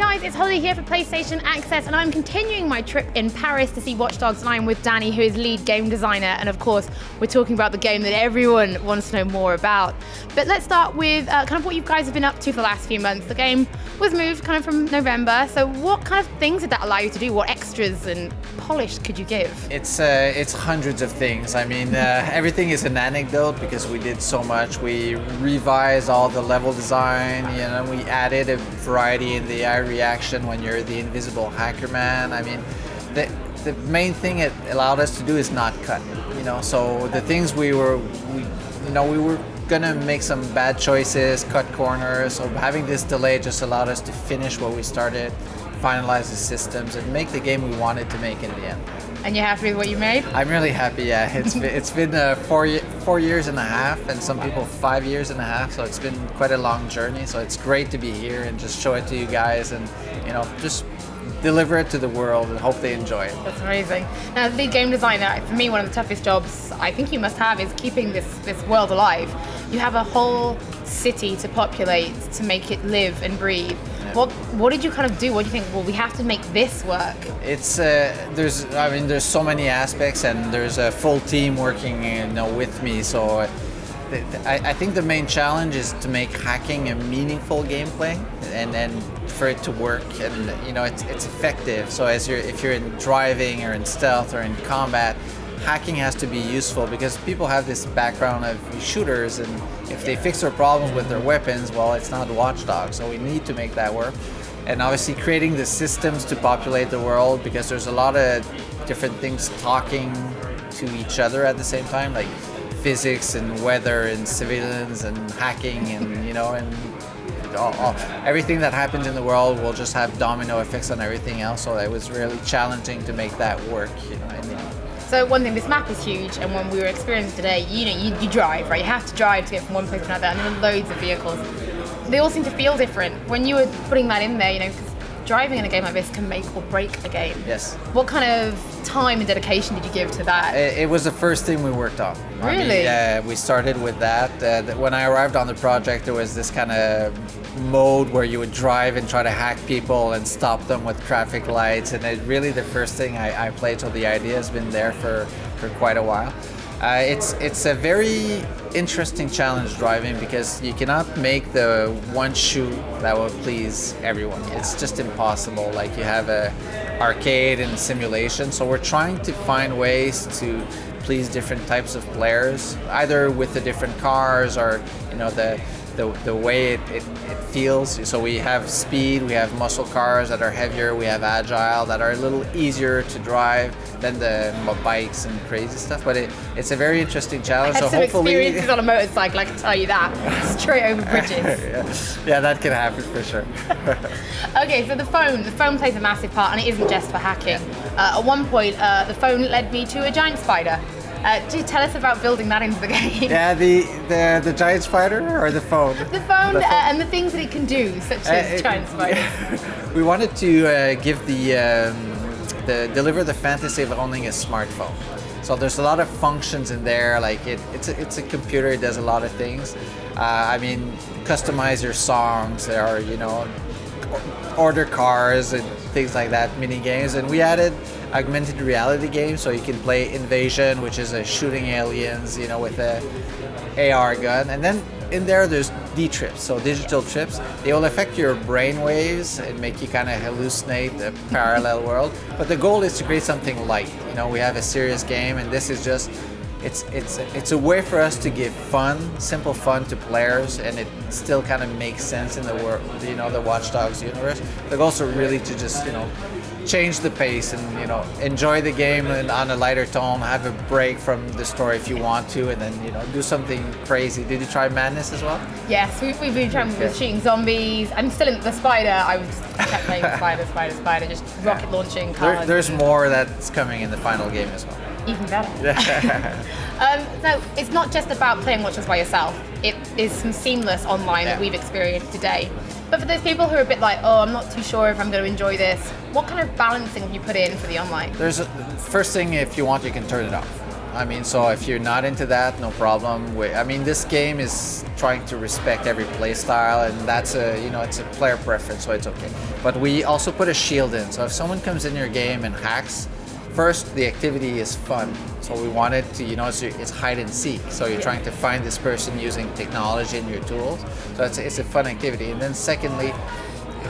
guys, it's Holly here for PlayStation Access, and I'm continuing my trip in Paris to see Watch Dogs, and I'm with Danny, who is lead game designer, and of course, we're talking about the game that everyone wants to know more about. But let's start with kind of what you guys have been up to for the last few months. The game was moved kind of from November, so what kind of things did that allow you to do? What extras and polish could you give? It's hundreds of things. I mean, everything is an anecdote because we did so much. We revised all the level design, we added a variety in the eye reaction when you're the invisible hacker man. I mean, the main thing it allowed us to do is not cut. So the things we were gonna make some bad choices, cut corners. So having this delay just allowed us to finish what we started, finalize the systems, and make the game we wanted to make in the end. And you're happy with what you made? I'm really happy, yeah. It's been 4 years and a half, and some people 5 years and a half, so it's been quite a long journey. So it's great to be here and just show it to you guys and, just deliver it to the world and hope they enjoy it. That's amazing. Now, as lead game designer, for me, one of the toughest jobs I think you must have is keeping this world alive. You have a whole city to populate, to make it live and breathe. What did you kind of do? What do you think? Well, we have to make this work. It's there's so many aspects, and there's a full team working with me. So I think the main challenge is to make hacking a meaningful gameplay, and for it to work, and it's effective. So if you're in driving or in stealth or in combat, hacking has to be useful because people have this background of shooters, and if they fix their problems with their weapons, well, it's not Watch Dogs. So we need to make that work. And obviously creating the systems to populate the world, because there's a lot of different things talking to each other at the same time, like physics and weather and civilians and hacking and everything that happens in the world will just have domino effects on everything else. So it was really challenging to make that work, in the end. So one thing, this map is huge, and when we were experiencing today, you drive, right? You have to drive to get from one place to another, and there are loads of vehicles. They all seem to feel different. When you were putting that in there, because driving in a game like this can make or break a game. Yes. What kind of time and dedication did you give to that? It was the first thing we worked on. Really? We started with that. When I arrived on the project, there was this kind of mode where you would drive and try to hack people and stop them with traffic lights, and it really the first thing I played, so the idea has been there for quite a while. It's a very interesting challenge driving, because you cannot make the one shoot that will please everyone. Yeah. It's just impossible. Like, you have a arcade and simulation, so we're trying to find ways to please different types of players, either with the different cars or the way it feels. So we have speed, we have muscle cars that are heavier, we have agile that are a little easier to drive than the bikes and crazy stuff. But it's a very interesting challenge. I had so some hopefully experiences on a motorcycle, I can tell you that. Straight over bridges. Yeah, that can happen for sure. Okay, so the phone plays a massive part, and it isn't just for hacking. At one point, the phone led me to a giant spider. Do you tell us about building that into the game? Yeah, the giant spider or the phone? The phone, and the things that it can do, such as giant spiders. We wanted to give deliver the fantasy of owning a smartphone. So there's a lot of functions in there. Like it's a computer. It does a lot of things. Customize your songs. There are order cars and things like that, mini games, and we added augmented reality games, so you can play Invasion, which is a shooting aliens, with a AR gun, and then in there's D-trips, so digital trips. They will affect your brain waves and make you kind of hallucinate a parallel world. But the goal is to create something light. We have a serious game, and this is just it's a way for us to give simple fun to players, and it still kind of makes sense in the world, the Watch Dogs universe. But also really to just change the pace and enjoy the game and on a lighter tone, have a break from the story if you want to, and then do something crazy. Did you try Madness as well? Yes, we've been trying with shooting zombies. I'm still in the spider. I was just kept playing spider, just rocket launching cars. There's more that's coming in the final game as well. Even better. So it's not just about playing Watch Dogs by yourself. It is some seamless online that we've experienced today. But for those people who are a bit like, I'm not too sure if I'm going to enjoy this, what kind of balancing have you put in for the online? First thing, if you want, you can turn it off. I mean, so if you're not into that, no problem. I mean, this game is trying to respect every play style, and that's it's a player preference, so it's okay. But we also put a shield in, so if someone comes in your game and hacks, first, the activity is fun. So we want it to, it's hide and seek. So you're trying to find this person using technology and your tools. So it's a fun activity. And then secondly,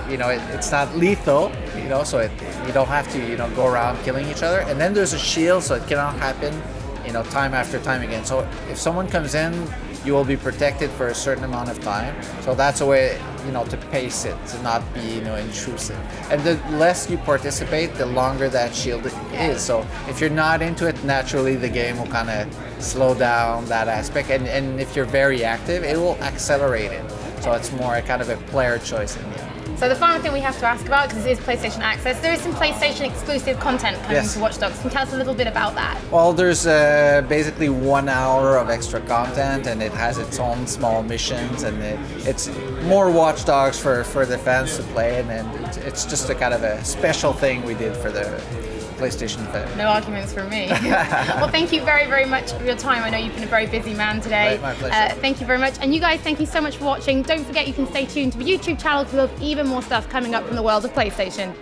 it's not lethal, so you don't have to, go around killing each other. And then there's a shield, so it cannot happen, time after time again. So if someone comes in, you will be protected for a certain amount of time. So that's a way, to pace it, to not be, intrusive. And the less you participate, the longer that shield is. So if you're not into it, naturally the game will kind of slow down that aspect. And if you're very active, it will accelerate it. So it's more a kind of a player choice in the end. So the final thing we have to ask about, because this is PlayStation Access, there is some PlayStation exclusive content coming to Watch Dogs. Can you tell us a little bit about that? Well, there's basically 1 hour of extra content, and it has its own small missions, and it's more Watch Dogs for the fans to play, and it's just a kind of a special thing we did for the PlayStation fan. No arguments from me. Well, thank you very, very much for your time. I know you've been a very busy man today. Right, my pleasure. Thank you very much. And you guys, thank you so much for watching. Don't forget you can stay tuned to the YouTube channel because we'll have even more stuff coming up from the world of PlayStation.